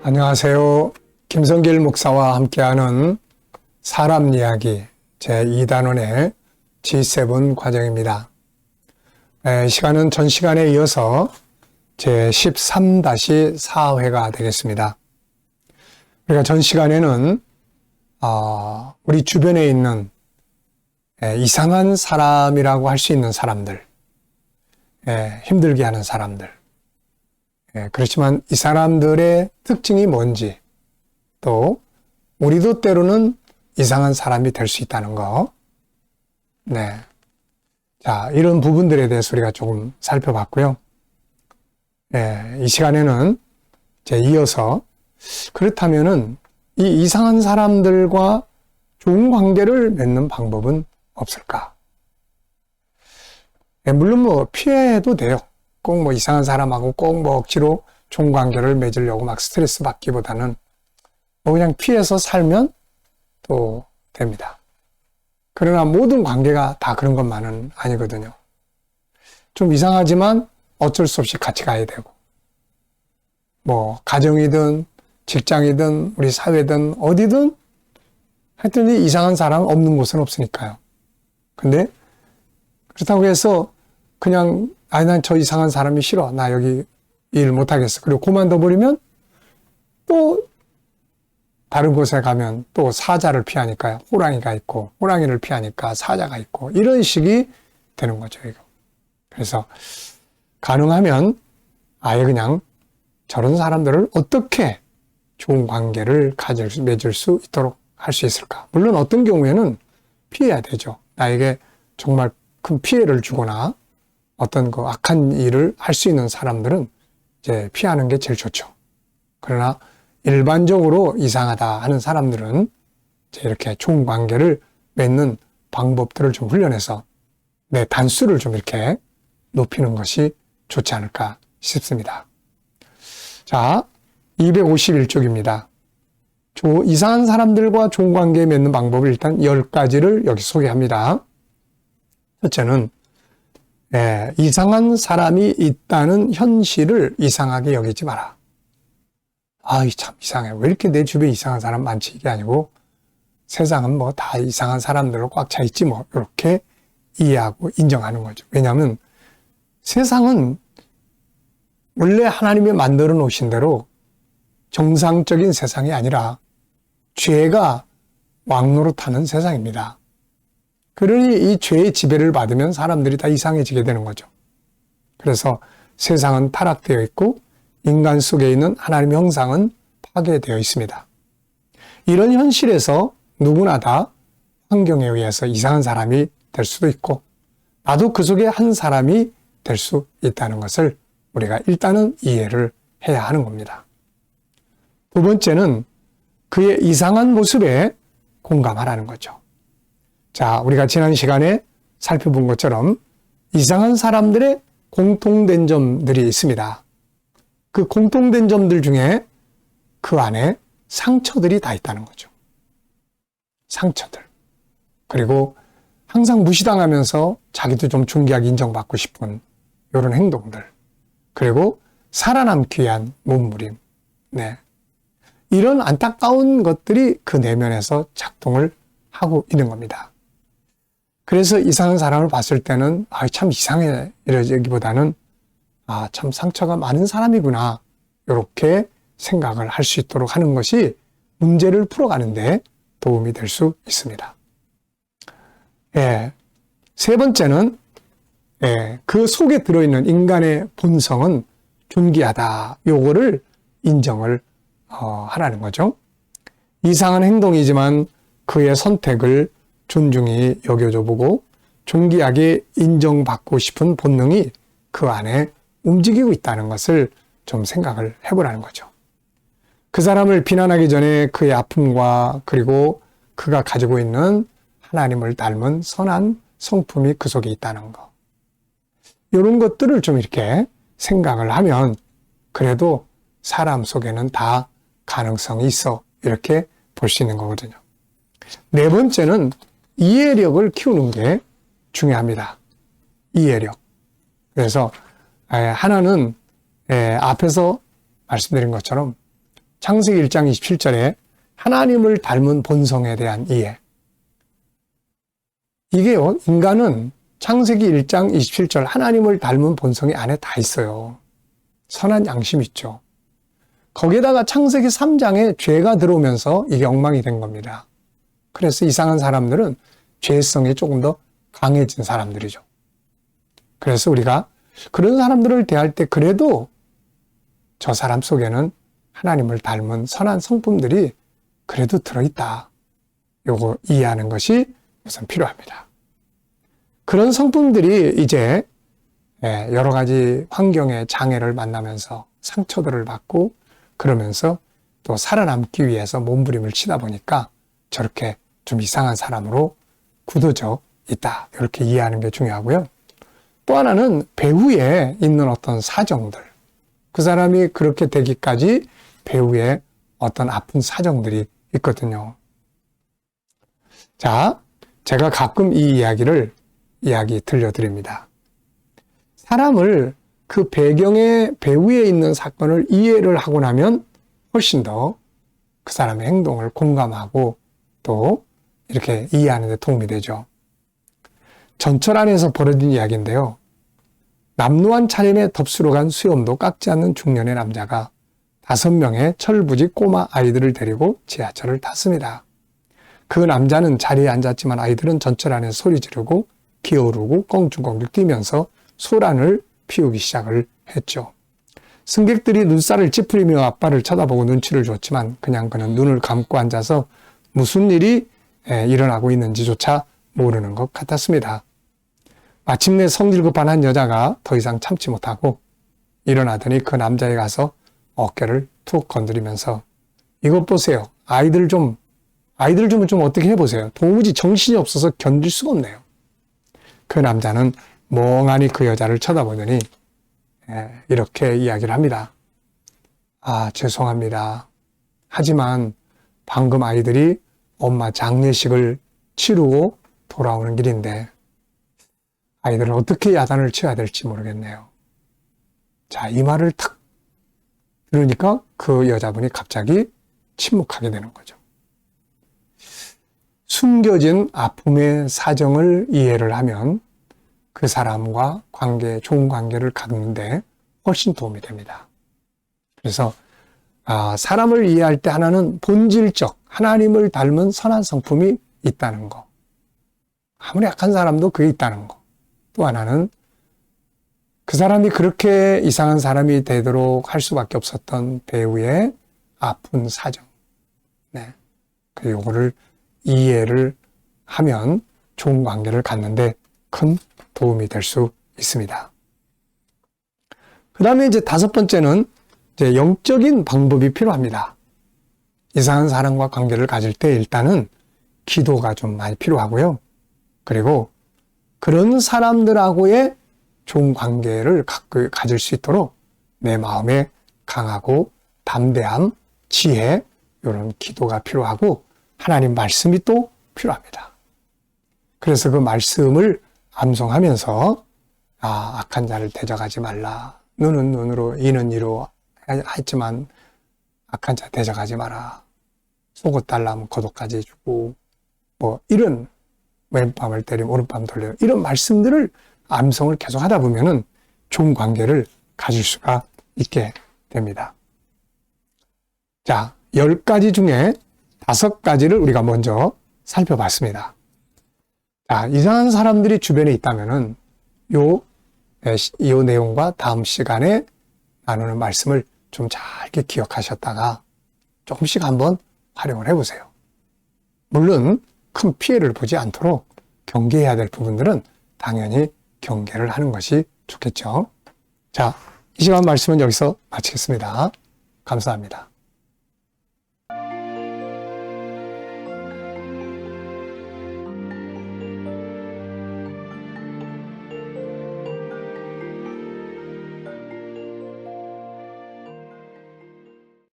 안녕하세요. 김성길 목사와 함께하는 사람 이야기 제2단원의 G7 과정입니다. 시간은 전 시간에 이어서 제13-4회가 되겠습니다. 우리가 전 시간에는 우리 주변에 있는 이상한 사람이라고 할 수 있는 사람들, 힘들게 하는 사람들, 그렇지만 이 사람들의 특징이 뭔지, 또 우리도 때로는 이상한 사람이 될 수 있다는 거. 자, 이런 부분들에 대해서 우리가 조금 살펴봤고요. 이 시간에는 이어서 그렇다면은 이 이상한 사람들과 좋은 관계를 맺는 방법은 없을까? 물론 피해도 돼요. 꼭 이상한 사람하고 꼭 억지로 좋은 관계를 맺으려고 막 스트레스 받기보다는 그냥 피해서 살면 또 됩니다. 그러나 모든 관계가 다 그런 것만은 아니거든요. 좀 이상하지만 어쩔 수 없이 같이 가야 되고, 가정이든 직장이든 우리 사회든 어디든 하여튼 이상한 사람 없는 곳은 없으니까요. 근데 그렇다고 해서 그냥 난 저 이상한 사람이 싫어. 나 여기 일 못하겠어. 그리고 그만둬버리면 또 다른 곳에 가면 또 사자를 피하니까요. 호랑이가 있고, 호랑이를 피하니까 사자가 있고, 이런 식이 되는 거죠, 이거. 그래서 가능하면 아예 그냥 저런 사람들을 어떻게 좋은 관계를 맺을 수 있도록 할 수 있을까? 물론 어떤 경우에는 피해야 되죠. 나에게 정말 큰 피해를 주거나 어떤 악한 일을 할 수 있는 사람들은 피하는 게 제일 좋죠. 그러나 일반적으로 이상하다 하는 사람들은 이렇게 좋은 관계를 맺는 방법들을 좀 훈련해서 내 단수를 좀 이렇게 높이는 것이 좋지 않을까 싶습니다. 자, 251쪽입니다. 이상한 사람들과 좋은 관계 맺는 방법을 일단 10가지를 여기 소개합니다. 첫째는 이상한 사람이 있다는 현실을 이상하게 여기지 마라. 참 이상해. 왜 이렇게 내 주변에 이상한 사람 많지? 이게 아니고 세상은 다 이상한 사람들로 꽉 차 있지 이렇게 이해하고 인정하는 거죠. 왜냐하면 세상은 원래 하나님이 만들어 놓으신 대로 정상적인 세상이 아니라 죄가 왕노릇하는 세상입니다. 그러니 이 죄의 지배를 받으면 사람들이 다 이상해지게 되는 거죠. 그래서 세상은 타락되어 있고 인간 속에 있는 하나님의 형상은 파괴되어 있습니다. 이런 현실에서 누구나 다 환경에 의해서 이상한 사람이 될 수도 있고 나도 그 속에 한 사람이 될 수 있다는 것을 우리가 일단은 이해를 해야 하는 겁니다. 두 번째는 그의 이상한 모습에 공감하라는 거죠. 자, 우리가 지난 시간에 살펴본 것처럼 이상한 사람들의 공통된 점들이 있습니다. 그 공통된 점들 중에 그 안에 상처들이 다 있다는 거죠. 상처들. 그리고 항상 무시당하면서 자기도 좀 존귀하게 인정받고 싶은 이런 행동들. 그리고 살아남기 위한 몸부림. 이런 안타까운 것들이 그 내면에서 작동을 하고 있는 겁니다. 그래서 이상한 사람을 봤을 때는 참 이상해 이러기보다는 참 상처가 많은 사람이구나 이렇게 생각을 할 수 있도록 하는 것이 문제를 풀어가는데 도움이 될 수 있습니다. 세 번째는 그 속에 들어있는 인간의 본성은 존귀하다. 요거를 인정을 하라는 거죠. 이상한 행동이지만 그의 선택을 존중히 여겨줘 보고 존귀하게 인정받고 싶은 본능이 그 안에 움직이고 있다는 것을 좀 생각을 해보라는 거죠. 그 사람을 비난하기 전에 그의 아픔과 그리고 그가 가지고 있는 하나님을 닮은 선한 성품이 그 속에 있다는 거. 이런 것들을 좀 이렇게 생각을 하면 그래도 사람 속에는 다 가능성이 있어 이렇게 볼 수 있는 거거든요. 네 번째는 이해력을 키우는 게 중요합니다. 이해력. 그래서 하나는 앞에서 말씀드린 것처럼 창세기 1장 27절에 하나님을 닮은 본성에 대한 이해. 이게요, 인간은 창세기 1장 27절 하나님을 닮은 본성이 안에 다 있어요. 선한 양심이 있죠. 거기에다가 창세기 3장에 죄가 들어오면서 이게 엉망이 된 겁니다. 그래서 이상한 사람들은 죄성이 조금 더 강해진 사람들이죠. 그래서 우리가 그런 사람들을 대할 때 그래도 저 사람 속에는 하나님을 닮은 선한 성품들이 그래도 들어있다. 요거 이해하는 것이 우선 필요합니다. 그런 성품들이 이제 여러 가지 환경의 장애를 만나면서 상처들을 받고 그러면서 또 살아남기 위해서 몸부림을 치다 보니까 저렇게 좀 이상한 사람으로 굳어져 있다. 이렇게 이해하는 게 중요하고요. 또 하나는 배후에 있는 어떤 사정들. 그 사람이 그렇게 되기까지 배후에 어떤 아픈 사정들이 있거든요. 자, 제가 가끔 이 이야기 들려드립니다. 사람을 그 배후에 있는 사건을 이해를 하고 나면 훨씬 더 그 사람의 행동을 공감하고 또 이렇게 이해하는 데 도움이 되죠. 전철 안에서 벌어진 이야기인데요. 남루한 차림에 덥수로 간 수염도 깎지 않는 중년의 남자가 5명의 철부지 꼬마 아이들을 데리고 지하철을 탔습니다. 그 남자는 자리에 앉았지만 아이들은 전철 안에서 소리 지르고 기어오르고 껑충껑충 뛰면서 소란을 피우기 시작을 했죠. 승객들이 눈살을 찌푸리며 아빠를 쳐다보고 눈치를 줬지만 그냥 그는 눈을 감고 앉아서 무슨 일이 일어나고 있는지조차 모르는 것 같았습니다. 마침내 성질 급한 한 여자가 더 이상 참지 못하고 일어나더니 그 남자에 가서 어깨를 툭 건드리면서 이것 보세요. 아이들 좀 어떻게 해보세요. 도무지 정신이 없어서 견딜 수가 없네요. 그 남자는 멍하니 그 여자를 쳐다보더니 이렇게 이야기를 합니다. 아, 죄송합니다. 하지만 방금 아이들이 엄마 장례식을 치르고 돌아오는 길인데 아이들은 어떻게 야단을 쳐야 될지 모르겠네요. 자, 이 말을 탁 들으니까 그 여자분이 갑자기 침묵하게 되는 거죠. 숨겨진 아픔의 사정을 이해를 하면 그 사람과 좋은 관계를 갖는데 훨씬 도움이 됩니다. 그래서 사람을 이해할 때 하나는 본질적, 하나님을 닮은 선한 성품이 있다는 거. 아무리 약한 사람도 그게 있다는 거. 또 하나는 그 사람이 그렇게 이상한 사람이 되도록 할 수밖에 없었던 배우의 아픈 사정. 네. 그리고 요거를 이해를 하면 좋은 관계를 갖는데 큰 도움이 될 수 있습니다. 그 다음에 이제 5번째는 이제 영적인 방법이 필요합니다. 이상한 사람과 관계를 가질 때 일단은 기도가 좀 많이 필요하고요. 그리고 그런 사람들하고의 좋은 관계를 가질 수 있도록 내 마음에 강하고 담대함, 지혜, 이런 기도가 필요하고 하나님 말씀이 또 필요합니다. 그래서 그 말씀을 암송하면서 악한 자를 대적하지 말라. 눈은 눈으로 이는 이로 했지만 악한 자 대적하지 마라. 속옷 달라면 겉옷까지 해주고 뭐 이런 왼밤을 때리면 오른밤 돌려 이런 말씀들을 암송을 계속 하다 보면은 좋은 관계를 가질 수가 있게 됩니다. 자, 10가지 중에 5가지를 우리가 먼저 살펴봤습니다. 자, 이상한 사람들이 주변에 있다면은 요 내용과 다음 시간에 나누는 말씀을 좀 잘게 기억하셨다가 조금씩 한번 활용을 해보세요. 물론 큰 피해를 보지 않도록 경계해야 될 부분들은 당연히 경계를 하는 것이 좋겠죠. 자, 이 시간 말씀은 여기서 마치겠습니다. 감사합니다.